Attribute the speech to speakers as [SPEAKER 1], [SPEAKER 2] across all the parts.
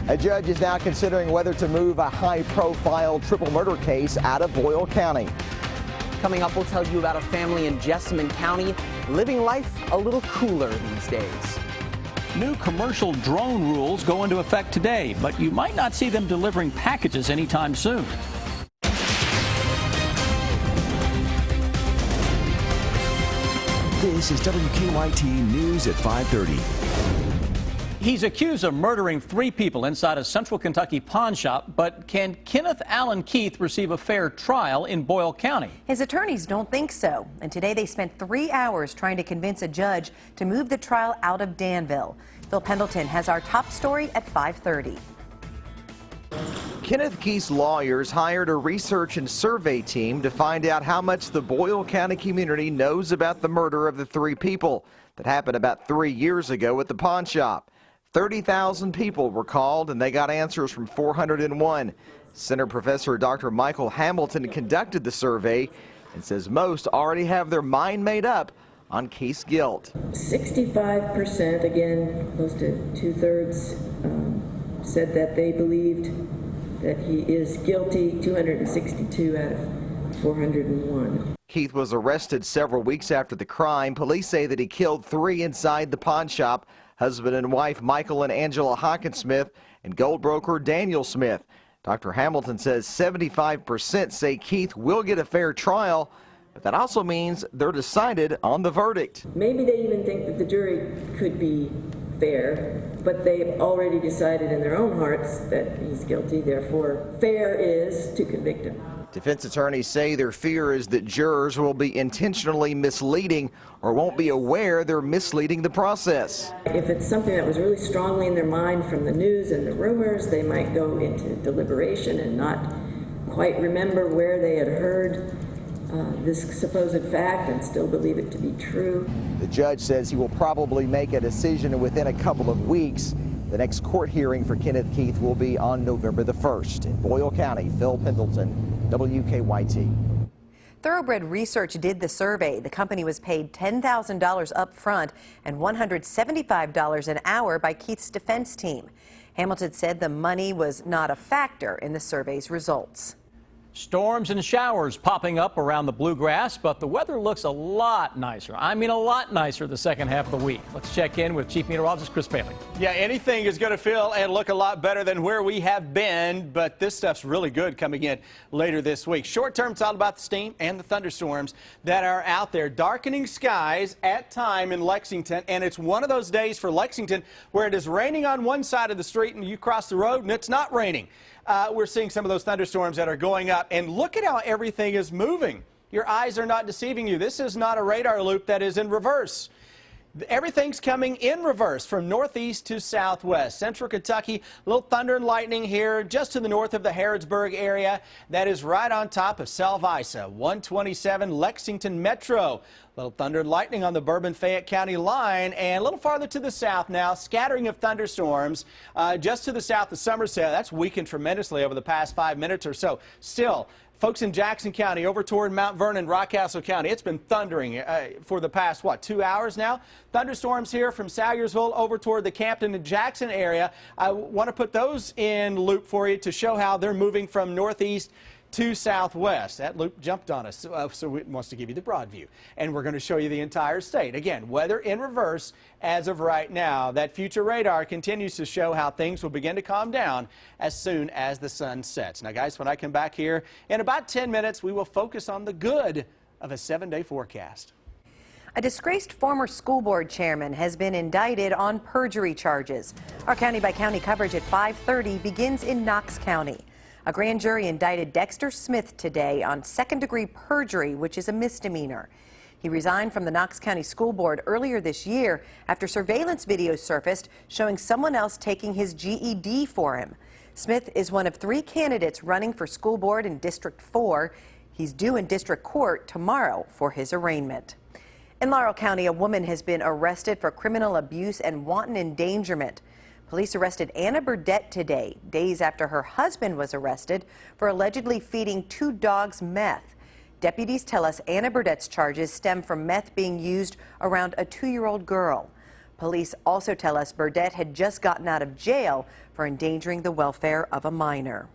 [SPEAKER 1] A judge is now considering whether to move a high-profile triple murder case out of Boyle County.
[SPEAKER 2] Coming up, we'll tell you about a family in Jessamine County living life a little cooler these days.
[SPEAKER 3] New commercial drone rules go into effect today, but you might not see them delivering packages anytime soon.
[SPEAKER 4] This is WKYT News at 5:30.
[SPEAKER 3] He's accused of murdering 3 people inside a Central Kentucky pawn shop, but can Kenneth Allen Keith receive a fair trial in Boyle County?
[SPEAKER 5] His attorneys don't think so, and today they spent 3 hours trying to convince a judge to move the trial out of Danville. Phil Pendleton has our top story at 5:30.
[SPEAKER 1] Kenneth Keith's lawyers hired a research and survey team to find out how much the Boyle County community knows about the murder of the 3 people that happened about 3 years ago at the pawn shop. 30,000 people were called, and they got answers from 401. Center Professor Dr. Michael Hamilton conducted the survey and says most already have their mind made up on Keith's guilt.
[SPEAKER 6] 65%, again, close to 2/3, said that they believed that he is guilty. 262 out of 401.
[SPEAKER 1] Keith was arrested several weeks after the crime. Police say that he killed 3 inside the pawn shop, husband and wife Michael and Angela Hockensmith and gold broker Daniel Smith. Dr. Hamilton says 75% say Keith will get a fair trial, but that also means they're decided on the verdict.
[SPEAKER 6] Maybe they even think that the jury could be fair, but they've already decided in their own hearts that he's guilty. Therefore, fair is to convict him.
[SPEAKER 1] Defense attorneys say their fear is that jurors will be intentionally misleading or won't be aware they're misleading the process.
[SPEAKER 6] If it's something that was really strongly in their mind from the news and the rumors, they might go into deliberation and not quite remember where they had heard this supposed fact and still believe it to be true.
[SPEAKER 1] The judge says he will probably make a decision within a couple of weeks. The next court hearing for Kenneth Keith will be on November the 1st. In Boyle County, Phil Pendleton, WKYT.
[SPEAKER 5] Thoroughbred Research did the survey. The company was paid $10,000 up front and $175 an hour by Keith's defense team. Hamilton said the money was not a factor in the survey's results.
[SPEAKER 3] Storms and showers popping up around the bluegrass, but the weather looks a lot nicer. I mean, a lot nicer the second half of the week. Let's check in with Chief Meteorologist Chris Bailey.
[SPEAKER 7] Yeah, anything is going to feel and look a lot better than where we have been, but this stuff's really good coming in later this week. Short term, it's all about the steam and the thunderstorms that are out there. Darkening skies at time in Lexington, and it's one of those days for Lexington where it is raining on one side of the street and you cross the road and it's not raining. We're seeing some of those thunderstorms that are going up, and look at how everything is moving. Your eyes are not deceiving you. This is not a radar loop that is in reverse. Everything's coming in reverse from northeast to southwest. Central Kentucky, a little thunder and lightning here just to the north of the Harrodsburg area. That is right on top of Salvisa, 127 Lexington Metro. A little thunder and lightning on the Bourbon-Fayette County line, and a little farther to the south now, scattering of thunderstorms just to the south of Somerset. That's weakened tremendously over the past 5 minutes or so. Still, folks in Jackson County, over toward Mount Vernon, Rockcastle County, it's been thundering for the past, 2 hours now? Thunderstorms here from Salyersville over toward the Campton and Jackson area. I want to put those in loop for you to show how they're moving from northeast to southwest. That loop jumped on us, so it wants to give you the broad view. And we're going to show you the entire state. Again, weather in reverse as of right now. That future radar continues to show how things will begin to calm down as soon as the sun sets. Now, guys, when I come back here in about 10 minutes, we will focus on the good of a 7-day forecast.
[SPEAKER 5] A disgraced former school board chairman has been indicted on perjury charges. Our county-by-county coverage at 5:30 begins in Knox County. A grand jury indicted Dexter Smith today on second-degree perjury, which is a misdemeanor. He resigned from the Knox County School Board earlier this year after surveillance videos surfaced showing someone else taking his GED for him. Smith is one of 3 candidates running for school board in District 4. He's due in district court tomorrow for his arraignment. In Laurel County, a woman has been arrested for criminal abuse and wanton endangerment. Police arrested Anna Burdett today, days after her husband was arrested for allegedly feeding 2 dogs meth. Deputies tell us Anna Burdett's charges stem from meth being used around a 2-year-old girl. Police also tell us Burdett had just gotten out of jail for endangering the welfare of a minor.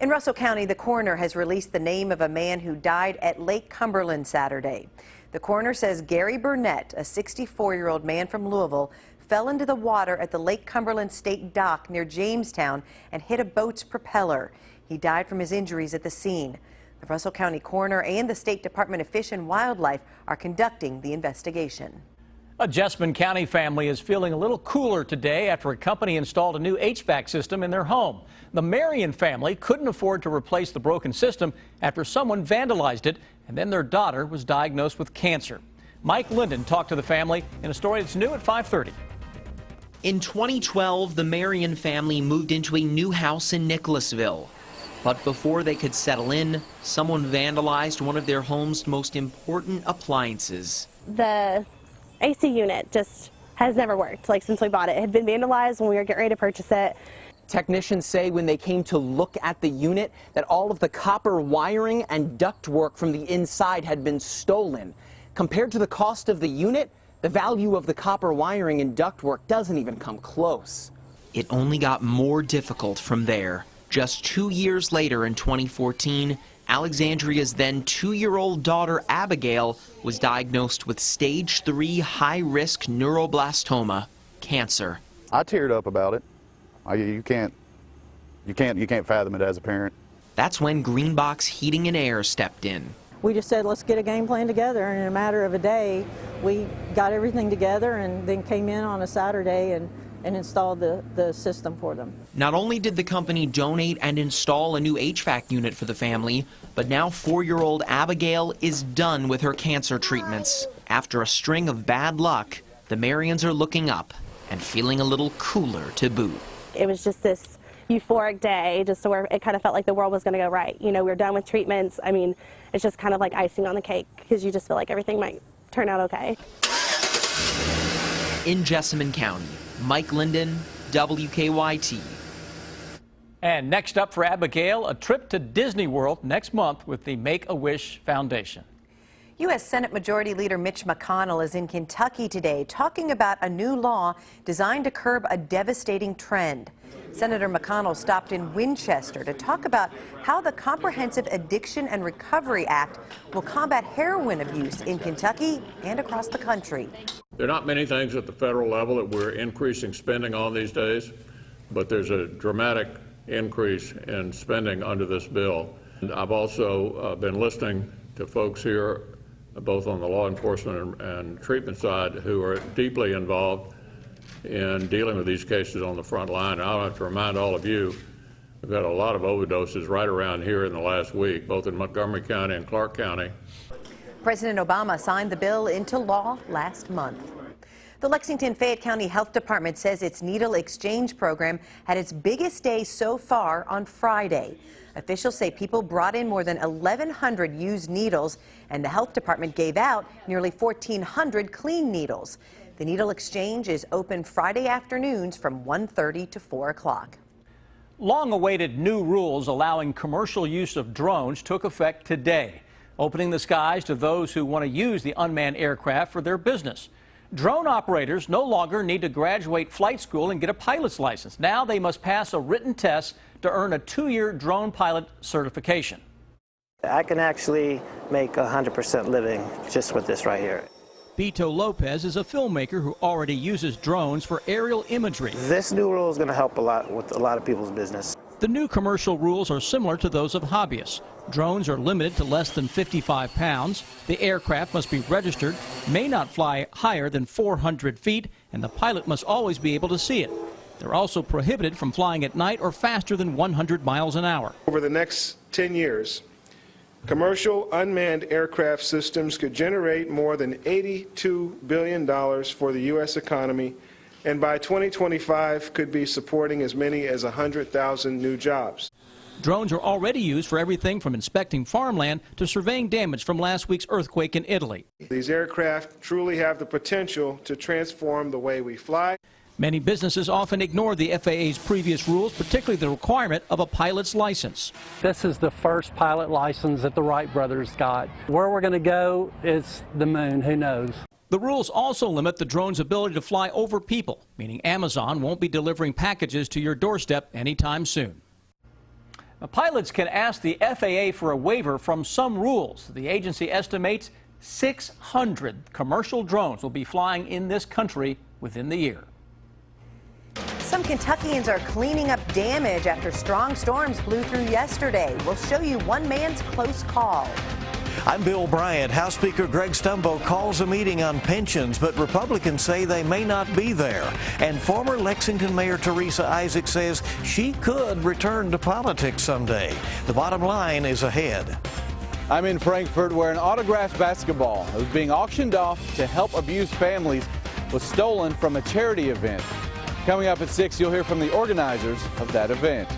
[SPEAKER 5] In Russell County, the coroner has released the name of a man who died at Lake Cumberland Saturday. The coroner says Gary Burnett, a 64-year-old man from Louisville, fell into the water at the Lake Cumberland State Dock near Jamestown and hit a boat's propeller. He died from his injuries at the scene. The Russell County coroner and the State Department of Fish and Wildlife are conducting the investigation.
[SPEAKER 3] A Jessamine County family is feeling a little cooler today after a company installed a new HVAC system in their home. The Marion family couldn't afford to replace the broken system after someone vandalized it, and then their daughter was diagnosed with cancer. Mike Linden talked to the family in a story that's new at 5:30.
[SPEAKER 8] In 2012, the Marion family moved into a new house in Nicholasville. But before they could settle in, someone vandalized one of their home's most important appliances.
[SPEAKER 9] The AC unit just has never worked, since we bought it. It had been vandalized when we were getting ready to purchase it.
[SPEAKER 2] Technicians say when they came to look at the unit that all of the copper wiring and ductwork from the inside had been stolen. Compared to the cost of the unit, the value of the copper wiring and ductwork doesn't even come close.
[SPEAKER 8] It only got more difficult from there. Just 2 years later, in 2014, Alexandria's then 2-year-old daughter Abigail was diagnosed with stage 3 high-risk neuroblastoma, cancer.
[SPEAKER 10] I teared up about it. You can't fathom it as a parent.
[SPEAKER 8] That's when Greenbox Heating and Air stepped in.
[SPEAKER 11] We just said, let's get a game plan together, and in a matter of a day, we got everything together and then came in on a Saturday and installed the system for them.
[SPEAKER 8] Not only did the company donate and install a new HVAC unit for the family, but now 4-year-old Abigail is done with her cancer treatments. After a string of bad luck, the Marions are looking up and feeling a little cooler to boot.
[SPEAKER 9] It was just this euphoric day, just where it kind of felt like the world was going to go right. You know, we were done with treatments. I mean, it's just kind of like icing on the cake because you just feel like everything might turn out okay.
[SPEAKER 8] In Jessamine County, Mike Linden, WKYT.
[SPEAKER 3] And next up for Abigail, a trip to Disney World next month with the Make-A-Wish Foundation.
[SPEAKER 5] U.S. Senate Majority Leader Mitch McConnell is in Kentucky today talking about a new law designed to curb a devastating trend. Senator McConnell stopped in Winchester to talk about how the Comprehensive Addiction and Recovery Act will combat heroin abuse in Kentucky and across the country.
[SPEAKER 12] There are not many things at the federal level that we're increasing spending on these days, but there's a dramatic increase in spending under this bill. And I've also been listening to folks here, both on the law enforcement and treatment side, who are deeply involved in dealing with these cases on the front line. And I'll have to remind all of you, we've had a lot of overdoses right around here in the last week, both in Montgomery County and Clark County.
[SPEAKER 5] President Obama signed the bill into law last month. The Lexington-Fayette County Health Department says its needle exchange program had its biggest day so far on Friday. Officials say people brought in more than 1,100 used needles, and the health department gave out nearly 1,400 clean needles. The needle exchange is open Friday afternoons from 1:30 to 4 o'clock.
[SPEAKER 3] Long-awaited new rules allowing commercial use of drones took effect today, opening the skies to those who want to use the unmanned aircraft for their business. Drone operators no longer need to graduate flight school and get a pilot's license. Now they must pass a written test to earn a 2-year drone pilot certification.
[SPEAKER 13] I can actually make 100% living just with this right here.
[SPEAKER 3] Beto Lopez is a filmmaker who already uses drones for aerial imagery.
[SPEAKER 13] This new rule is going to help a lot with a lot of people's business.
[SPEAKER 3] The new commercial rules are similar to those of hobbyists. Drones are limited to less than 55 pounds. The aircraft must be registered, may not fly higher than 400 feet, and the pilot must always be able to see it. They're also prohibited from flying at night or faster than 100 miles an hour.
[SPEAKER 14] Over the next 10 years, commercial unmanned aircraft systems could generate more than $82 billion for the U.S. economy, and by 2025 could be supporting as many as 100,000 new jobs.
[SPEAKER 3] Drones are already used for everything from inspecting farmland to surveying damage from last week's earthquake in Italy.
[SPEAKER 14] These aircraft truly have the potential to transform the way we fly.
[SPEAKER 3] Many businesses often ignore the FAA's previous rules, particularly the requirement of a pilot's license.
[SPEAKER 15] This is the first pilot license that the Wright brothers got. Where we're going to go is the moon, who knows?
[SPEAKER 3] The rules also limit the drone's ability to fly over people, meaning Amazon won't be delivering packages to your doorstep anytime soon. Now, pilots can ask the FAA for a waiver from some rules. The agency estimates 600 commercial drones will be flying in this country within the year.
[SPEAKER 5] Some Kentuckians are cleaning up damage after strong storms blew through yesterday. We'll show you one man's close call.
[SPEAKER 15] I'm Bill Bryant. House Speaker Greg Stumbo calls a meeting on pensions, but Republicans say they may not be there. And former Lexington Mayor Teresa Isaac says she could return to politics someday. The bottom line is ahead.
[SPEAKER 16] I'm in Frankfort, where an autographed basketball that was being auctioned off to help abused families was stolen from a charity event. Coming up at 6, you'll hear from the organizers of that event.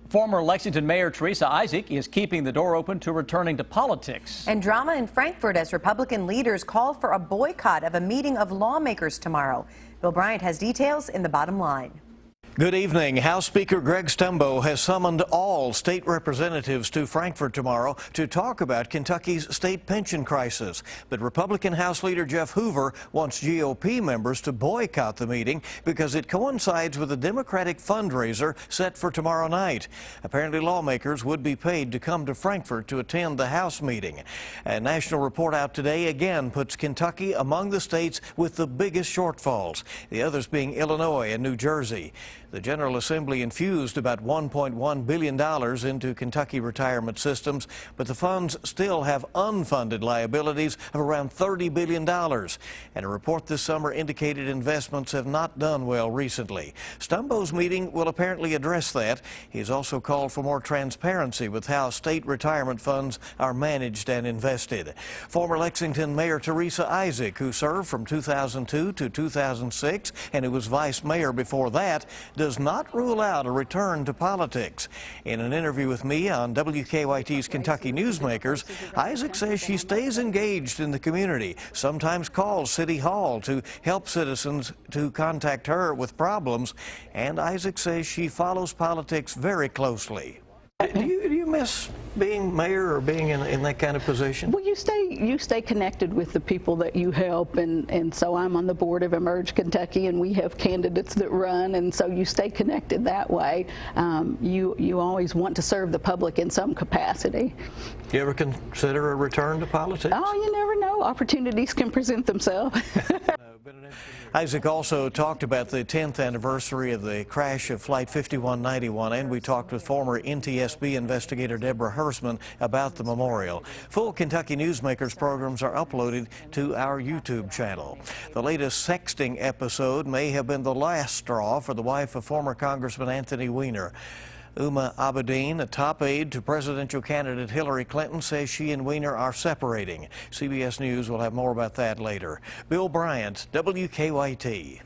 [SPEAKER 3] Former Lexington Mayor Teresa Isaac is keeping the door open to returning to politics.
[SPEAKER 5] And drama in Frankfort as Republican leaders call for a boycott of a meeting of lawmakers tomorrow. Bill Bryant has details in the bottom line.
[SPEAKER 15] Good evening. House Speaker Greg Stumbo has summoned all state representatives to Frankfort tomorrow to talk about Kentucky's state pension crisis. But Republican House Leader Jeff Hoover wants GOP members to boycott the meeting because it coincides with a Democratic fundraiser set for tomorrow night. Apparently, lawmakers would be paid to come to Frankfort to attend the House meeting. A national report out today again puts Kentucky among the states with the biggest shortfalls, the others being Illinois and New Jersey. The General Assembly infused about $1.1 billion into Kentucky retirement systems, but the funds still have unfunded liabilities of around $30 billion. And a report this summer indicated investments have not done well recently. Stumbo's meeting will apparently address that. He's also called for more transparency with how state retirement funds are managed and invested. Former Lexington Mayor Teresa Isaac, who served from 2002 to 2006 and who was vice mayor before that, does not rule out a return to politics. In an interview with me on WKYT's Kentucky Newsmakers, Isaac says she stays engaged in the community, sometimes calls City Hall to help citizens to contact her with problems, and Isaac says she follows politics very closely. Do you miss being mayor or being in that kind of position?
[SPEAKER 17] Well, you stay connected with the people that you help, and so I'm on the board of Emerge Kentucky, and we have candidates that run, and so you stay connected that way. You always want to serve the public in some capacity.
[SPEAKER 15] Do you ever consider a return to politics?
[SPEAKER 17] Oh, you never know. Opportunities can present themselves.
[SPEAKER 15] Isaac also talked about the 10th anniversary of the crash of Flight 5191, and we talked with former NTSB investigator Deborah Hersman about the memorial. Full Kentucky Newsmakers programs are uploaded to our YouTube channel. The latest sexting episode may have been the last straw for the wife of former Congressman Anthony Weiner. Uma Abedin, a top aide to presidential candidate Hillary Clinton, says she and Weiner are separating. CBS News will have more about that later. Bill Bryant, WKYT.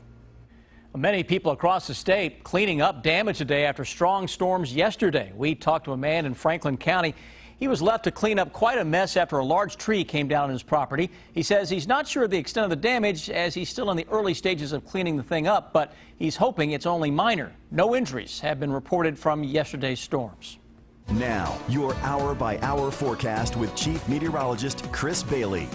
[SPEAKER 3] Many people across the state cleaning up damage today after strong storms yesterday. We talked to a man in Franklin County. He was left to clean up quite a mess after a large tree came down on his property. He says he's not sure of the extent of the damage as he's still in the early stages of cleaning the thing up, but he's hoping it's only minor. No injuries have been reported from yesterday's storms.
[SPEAKER 4] Now, your hour-by-hour forecast with Chief Meteorologist Chris Bailey.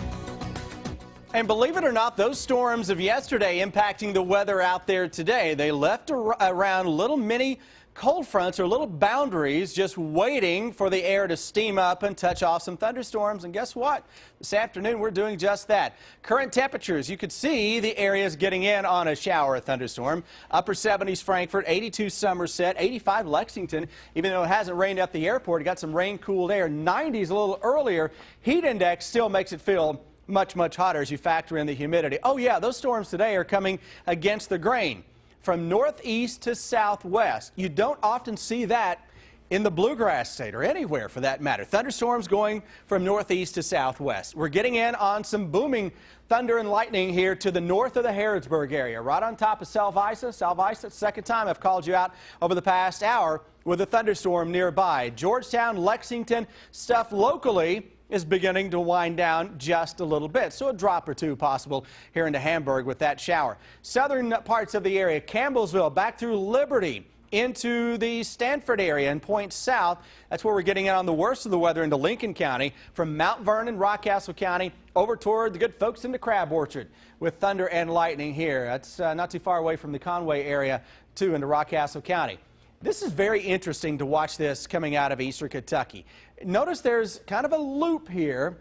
[SPEAKER 7] And believe it or not, those storms of yesterday impacting the weather out there today. They left around little mini cold fronts or little boundaries just waiting for the air to steam up and touch off some thunderstorms. And guess what? This afternoon, we're doing just that. Current temperatures, you could see the areas getting in on a shower or thunderstorm. Upper 70s Frankfort, 82 Somerset, 85 Lexington. Even though it hasn't rained at the airport, it got some rain-cooled air. 90s a little earlier. Heat index still makes it feel much hotter as you factor in the humidity. Oh yeah, those storms today are coming against the grain from northeast to southwest. You don't often see that in the bluegrass state or anywhere for that matter. Thunderstorms going from northeast to southwest. We're getting in on some booming thunder and lightning here to the north of the Harrodsburg area, right on top of Salvisa. Salvisa, second time I've called you out over the past hour with a thunderstorm nearby. Georgetown, Lexington, stuff locally is beginning to wind down just a little bit. So a drop or two possible here into Hamburg with that shower. Southern parts of the area, Campbellsville back through Liberty, into the Stanford area and points south. That's where we're getting out on the worst of the weather into Lincoln County, from Mount Vernon, Rockcastle County, over toward the good folks in the Crab Orchard with thunder and lightning here. That's not too far away from the Conway area, too, into Rockcastle County. This is very interesting to watch this coming out of eastern Kentucky. Notice there's kind of a loop here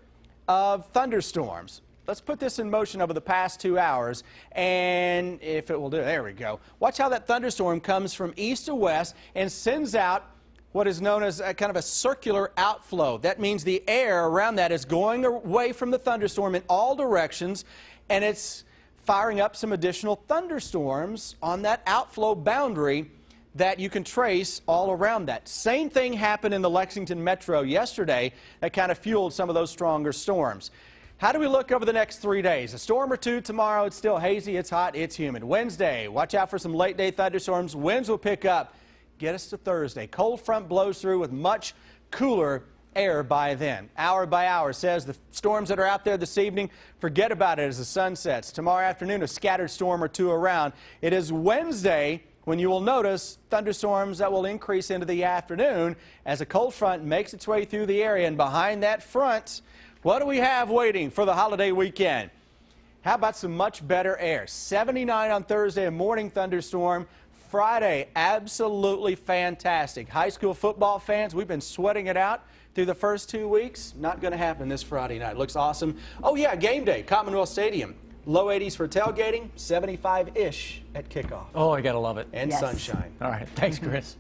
[SPEAKER 7] of thunderstorms. Let's put this in motion over the past 2 hours, and if it will do, there we go. Watch how that thunderstorm comes from east to west and sends out what is known as a kind of a circular outflow. That means the air around that is going away from the thunderstorm in all directions, and it's firing up some additional thunderstorms on that outflow boundary that you can trace all around that. Same thing happened in the Lexington metro yesterday that kind of fueled some of those stronger storms. How do we look over the next 3 days? A storm or two tomorrow. It's still hazy, it's hot, it's humid. Wednesday, watch out for some late day thunderstorms. Winds will pick up. Get us to Thursday. Cold front blows through with much cooler air by then. Hour by hour says the storms that are out there this evening, forget about it as the sun sets. Tomorrow afternoon, a scattered storm or two around. It is Wednesday when you will notice thunderstorms that will increase into the afternoon as a cold front makes its way through the area. And behind that front, what do we have waiting for the holiday weekend? How about some much better air? 79 on Thursday, a morning thunderstorm. Friday, absolutely fantastic. High school football fans, we've been sweating it out through the first 2 weeks. Not going to happen this Friday night. Looks awesome. Oh, yeah, game day, Commonwealth Stadium. Low 80s for tailgating, 75-ish at kickoff.
[SPEAKER 3] Oh, I got to love it.
[SPEAKER 7] And sunshine.
[SPEAKER 3] All right. Thanks, Chris.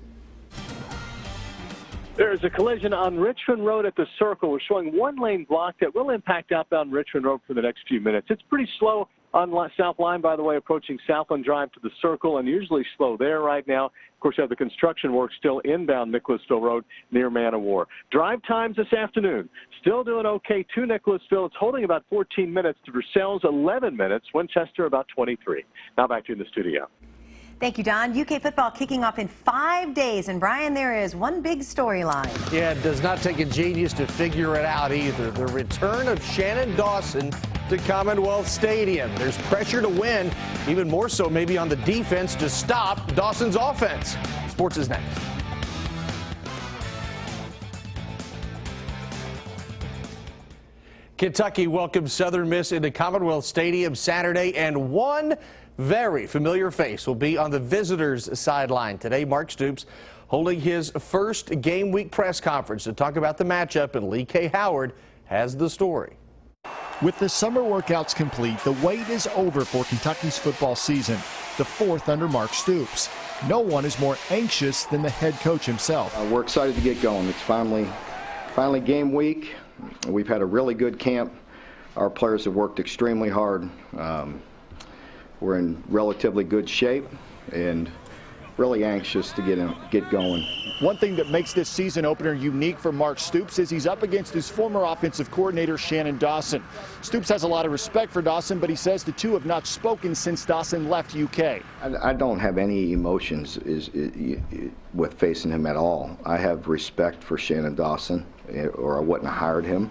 [SPEAKER 18] There's a collision on Richmond Road at the Circle. We're showing one-lane block that will impact outbound Richmond Road for the next few minutes. It's pretty slow on South Line, by the way, approaching Southland Drive to the Circle, and usually slow there right now. Of course, you have the construction work still inbound Nicholasville Road near Man o' War. Drive times this afternoon, still doing okay to Nicholasville. It's holding about 14 minutes. To Versailles, 11 minutes. Winchester, about 23. Now back to you in the studio.
[SPEAKER 5] Thank you, Don. UK football kicking off in 5 days. And, Brian, there is one big storyline.
[SPEAKER 19] Yeah, it does not take a genius to figure it out either. The return of Shannon Dawson to Commonwealth Stadium. There's pressure to win, even more so maybe on the defense to stop Dawson's offense. Sports is next. Kentucky welcomes Southern Miss into Commonwealth Stadium Saturday, and one very familiar face will be on the visitors' sideline today. Mark Stoops holding his first game week press conference to talk about the matchup, and Lee K. Howard has the story.
[SPEAKER 20] With the summer workouts complete, the wait is over for Kentucky's football season, the fourth under Mark Stoops. No one is more anxious than the head coach himself.
[SPEAKER 21] We're excited to get going. It's finally game week. We've had a really good camp. Our players have worked extremely hard. We're in relatively good shape and really anxious to get going.
[SPEAKER 20] One thing that makes this season opener unique for Mark Stoops is he's up against his former offensive coordinator, Shannon Dawson. Stoops has a lot of respect for Dawson, but he says the two have not spoken since Dawson left UK.
[SPEAKER 21] I don't have any emotions with facing him at all. I have respect for Shannon Dawson, or I wouldn't have hired him.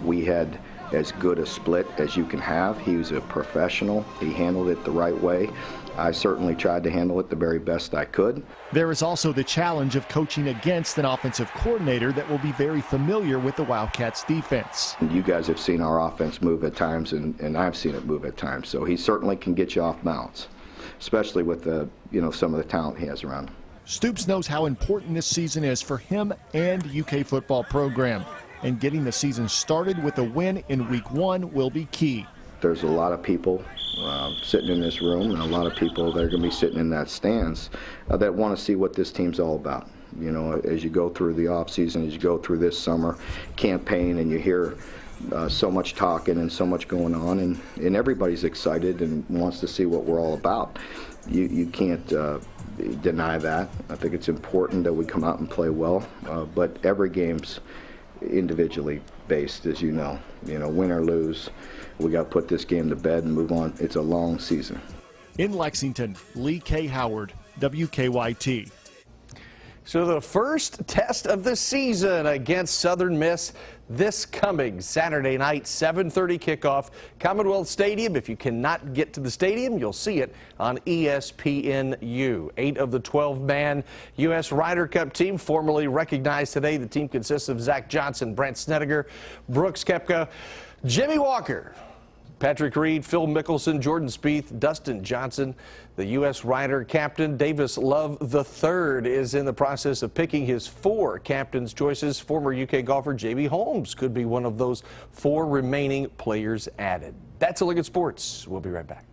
[SPEAKER 21] We had as good a split as you can have. He was a professional. He handled it the right way. I certainly tried to handle it the very best I could.
[SPEAKER 20] There is also the challenge of coaching against an offensive coordinator that will be very familiar with the Wildcats defense.
[SPEAKER 21] You guys have seen our offense move at times, and I've seen it move at times. So he certainly can get you off balance, especially with some of the talent he has around him.
[SPEAKER 20] Stoops knows how important this season is for him and UK football program, and getting the season started with a win in week 1 will be key.
[SPEAKER 21] There's a lot of people sitting in this room, and a lot of people that are going to be sitting in that stands that want to see what this team's all about. You know, as you go through the offseason, as you go through this summer campaign, and you hear so much talking and so much going on, and everybody's excited and wants to see what we're all about. You can't deny that. I think it's important that we come out and play well, but every game's individually based, as you know. Win or lose, we got to put this game to bed and move on. It's a long season.
[SPEAKER 20] In Lexington, Lee K. Howard, WKYT.
[SPEAKER 19] So the first test of the season against Southern Miss, this coming Saturday night, 7:30 kickoff, Commonwealth Stadium. If you cannot get to the stadium, you'll see it on ESPNU. 8 of the 12-man U.S. Ryder Cup team formally recognized today. The team consists of Zach Johnson, Brant Snedeker, Brooks Koepka, Jimmy Walker, Patrick Reed, Phil Mickelson, Jordan Spieth, Dustin Johnson. The U.S. Ryder captain, Davis Love III, is in the process of picking his 4 captain's choices. Former UK golfer J.B. Holmes could be one of those 4 remaining players added. That's a look at sports. We'll be right back.